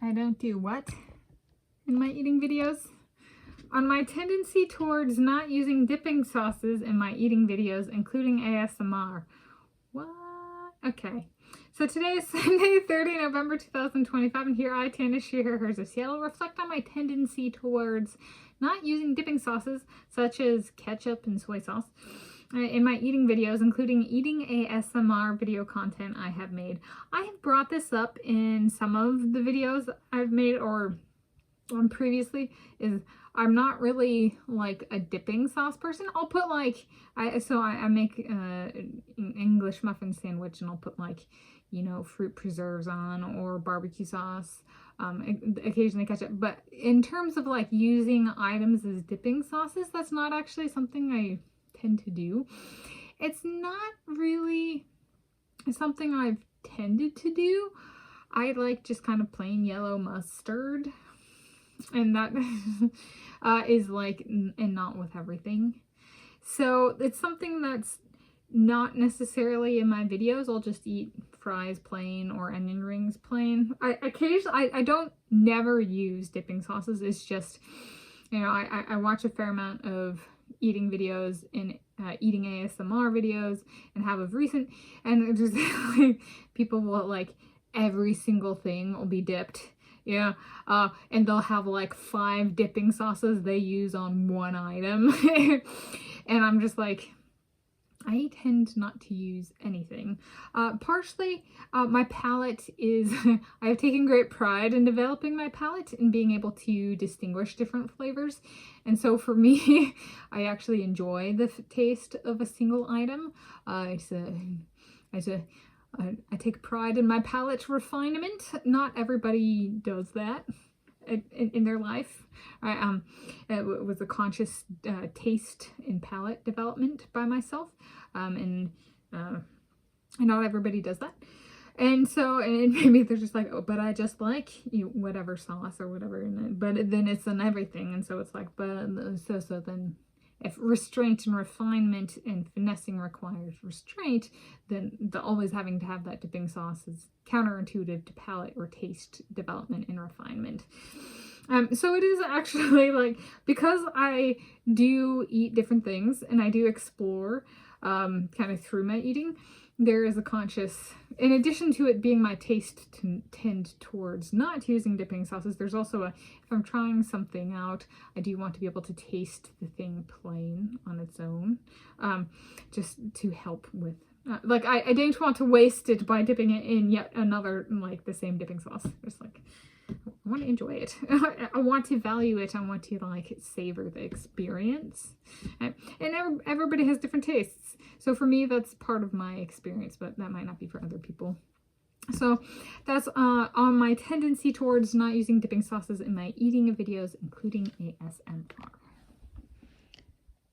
I don't do what in my eating videos? On my tendency towards not using dipping sauces in my eating videos, including ASMR. What? Okay. So today is Sunday, 30 November 2025, and here I, Tanis Coralee, will reflect on my tendency towards not using dipping sauces, such as ketchup and soy sauce, in my eating videos, including eating ASMR video content I have made. I have brought this up in some of the videos I've made or previously. I'm not really like a dipping sauce person. I'll put like, I make an English muffin sandwich and I'll put like, you know, fruit preserves on or barbecue sauce, occasionally ketchup. But in terms of like using items as dipping sauces, that's not actually something I tend to do. It's not really something I've tended to do. I like just kind of plain yellow mustard, and that is like, and not with everything. So it's something that's not necessarily in my videos. I'll just eat fries plain or onion rings plain. I don't never use dipping sauces. It's just, you know, I watch a fair amount of eating videos and eating ASMR videos and have of recent, and just like people will like every single thing will be dipped. Yeah, and they'll have like 5 dipping sauces they use on one item. And I'm just like, I tend not to use anything. Partially, my palate is, I have taken great pride in developing my palate and being able to distinguish different flavors. And so for me, I actually enjoy the taste of a single item. I take pride in my palate refinement. Not everybody does that in their life. It was a conscious taste and palate development by myself, and not everybody does that. And so, and maybe they're just like, oh, but I just like whatever sauce or whatever, but then it's in everything, and so it's like, but so then. If restraint and refinement and finessing requires restraint, then always having to have that dipping sauce is counterintuitive to palate or taste development and refinement. So it is actually like, because I do eat different things and I do explore kind of through my eating, there is a conscious, in addition to it being my taste to tend towards not using dipping sauces, there's also if I'm trying something out, I do want to be able to taste the thing plain on its own, just to help with, like, I don't want to waste it by dipping it in yet another, like, the same dipping sauce. Just like, I want to enjoy it. I want to value it. I want to like savor the experience. And everybody has different tastes. So for me, that's part of my experience, but that might not be for other people. So that's on my tendency towards not using dipping sauces in my eating videos, including ASMR.